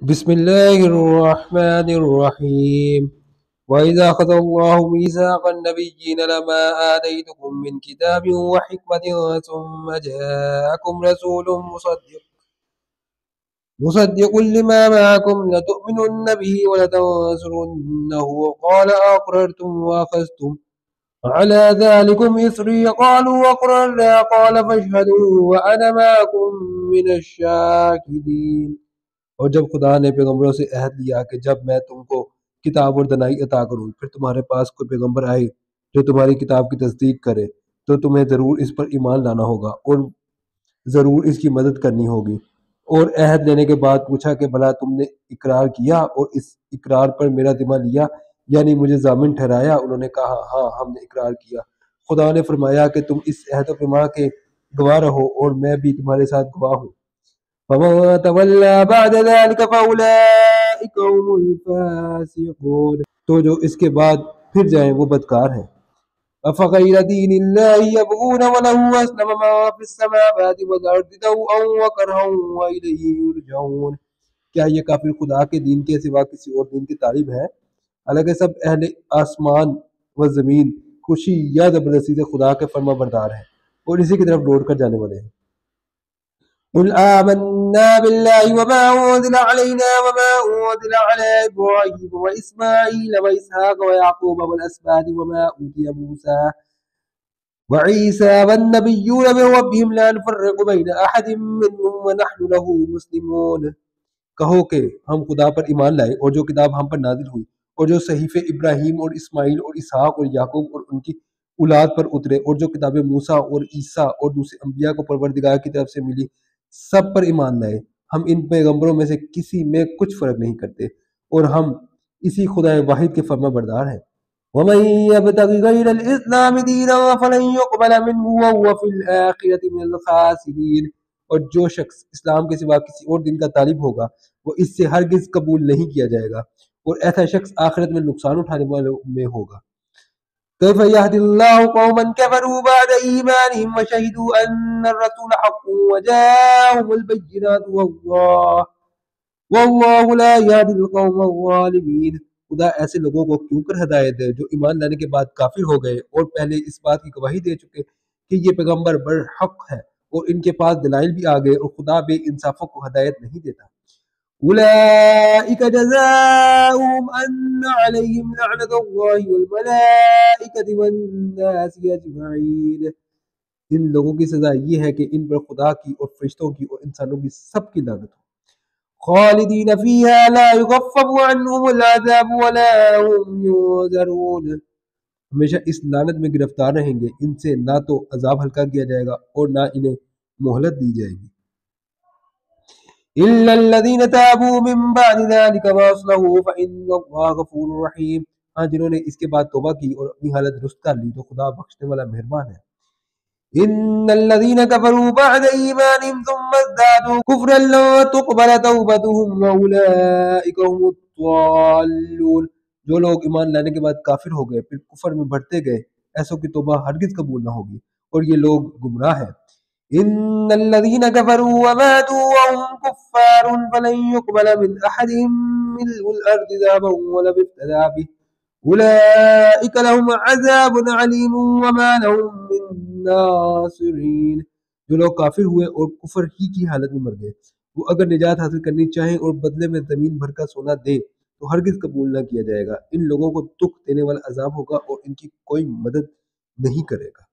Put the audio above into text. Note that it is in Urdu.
بسم الله الرحمن الرحيم وإذا أخذ الله ميثاق النبيين لما آتيتكم من كتاب وحكمة ثم جاءكم رسول مصدق لما معكم لتؤمنن به ولتنصرنه قال أقررتم وأخذتم على ذلكم إصري قالوا أقررنا قال فاشهدوا وأنا معكم من الشاهدين۔ اور جب خدا نے پیغمبروں سے عہد لیا کہ جب میں تم کو کتاب اور دانائی عطا کروں پھر تمہارے پاس کوئی پیغمبر آئے جو تمہاری کتاب کی تصدیق کرے تو تمہیں ضرور اس پر ایمان لانا ہوگا اور ضرور اس کی مدد کرنی ہوگی۔ اور عہد لینے کے بعد پوچھا کہ بھلا تم نے اقرار کیا اور اس اقرار پر میرا ذمہ لیا، یعنی مجھے ضامن ٹھہرایا؟ انہوں نے کہا ہاں ہم نے اقرار کیا۔ خدا نے فرمایا کہ تم اس عہد و پیمان کے گواہ رہو اور میں بھی تمہارے ساتھ گواہ ہوں۔ فَمَن تَوَلَّى بَعْدَ ذَلِكَ فَأُولَٰئِكَ هُمُ الْفَاسِقُونَ، تو جو اس کے بعد پھر جائیں وہ بدکار ہیں۔ أَفَغَيْرَ دِينِ اللَّهِ يَبْغُونَ وَلَهُ أَسْلَمَ مَن فِي السَّمَاوَاتِ وَالْأَرْضِ طَوْعًا وَكَرْهًا وَإِلَيْهِ يُرْجَعُونَ، کیا یہ کافر خدا کے دین کے سوا کسی اور دین کے طالب ہے؟ حالانکہ سب اہل آسمان و زمین خوشی یا زبردستی سے خدا کے فرما بردار ہیں اور اسی کی طرف لوٹ کر جانے والے ہیں۔ قل آمنا بالله وما أنزل علينا وما أنزل على إبراهيم وإسماعيل وإسحاق ويعقوب والأسباط وما أوتي موسى وعيسى والنبيون من ربهم لا نفرق بين أحد منهم ونحن له مسلمون۔ کہو کہ ہم خدا پر ایمان لائے اور جو کتاب ہم پر نازل ہوئی اور جو صحیفے ابراہیم اور اسماعیل اور اسحاق اور یعقوب اور ان کی اولاد پر اترے اور جو کتابیں موسیٰ اور عیسیٰ اور دوسرے انبیاء کو پروردگار کی طرف سے ملی سب پر ایمان لائے۔ ہم ان پیغمبروں میں سے کسی میں کچھ فرق نہیں کرتے اور ہم اسی خدا واحد کے فرما بردار ہیں۔ وَمَن يَبْتَغِ غَيْرَ الْإِسْلَامِ دِينًا فَلَن يُقْبَلَ مِنْهُ وَهُوَ فِي الْآخِرَةِ مِنَ الْخَاسِرِينَ، اور جو شخص اسلام کے سوا کسی اور دین کا طالب ہوگا وہ اس سے ہرگز قبول نہیں کیا جائے گا اور ایسا شخص آخرت میں نقصان اٹھانے والوں میں ہوگا۔ كيف يهدي الله قوما كفروا بعد إيمانهم وشهدوا أن الرسول حق وجاءهم البينات والله لا يهدي القوم الظالمين۔ خدا ایسے لوگوں کو کیوں کر ہدایت دے جو ایمان لانے کے بعد کافر ہو گئے اور پہلے اس بات کی گواہی دے چکے کہ یہ پیغمبر برحق ہے اور ان کے پاس دلائل بھی آ گئے اور خدا بے انصافوں کو ہدایت نہیں دیتا۔ أولئك جزاؤهم أن عليهم لعنة الله والملائكة والناس أجمعين، ان لوگوں کی سزا یہ ہے کہ ان پر خدا کی اور فرشتوں کی اور انسانوں کی سب کی لعنت ہو۔ خالدین فیہا لا یخفف عنہم العذاب ولا هم ينذرون، ہمیشہ اس لعنت میں گرفتار رہیں گے، ان سے نہ تو عذاب ہلکا کیا جائے گا اور نہ انہیں مہلت دی جائے گی۔ إِلَّا الَّذِينَ تَابُوا مِن بَعْدِ ذَلِكَ وَأَصْلَحُوا فَإِنَّ اللَّهَ غَفُورٌ رَحِيمٌ، ہاں جنہوں نے اس کے بعد توبہ کی اور اپنی حالت درست کر لی تو خدا بخشنے والا مہربان ہے۔ إِنَّ الَّذِينَ كَفَرُوا بَعْدَ إِيمَانِهِمْ ثُمَّ ازْدَادُوا كُفْرًا لَّن تُقْبَلَ تَوْبَتُهُمْ وَأُولَٰئِكَ هُمُ الضَّالُّونَ، جو لوگ ایمان لانے کے بعد کافر ہو گئے پھر کفر میں بڑھتے گئے ایسوں کی توبہ ہرگز قبول نہ ہوگی اور یہ لوگ گمراہ ہیں۔ إن الذين كفروا وماتوا وهم كفار فلن يقبل من أحدهم ملء الأرض ذهبا ولو افتدى به أولئك لهم عذاب عليم وما لهم من ناصرين، جو لوگ کافر ہوئے اور کفر ہی کی حالت میں مر گئے وہ اگر نجات حاصل کرنی چاہیں اور بدلے میں زمین بھر کا سونا دیں تو ہرگز قبول نہ کیا جائے گا۔ ان لوگوں کو دکھ دینے والا عذاب ہوگا اور ان کی کوئی مدد نہیں کرے گا۔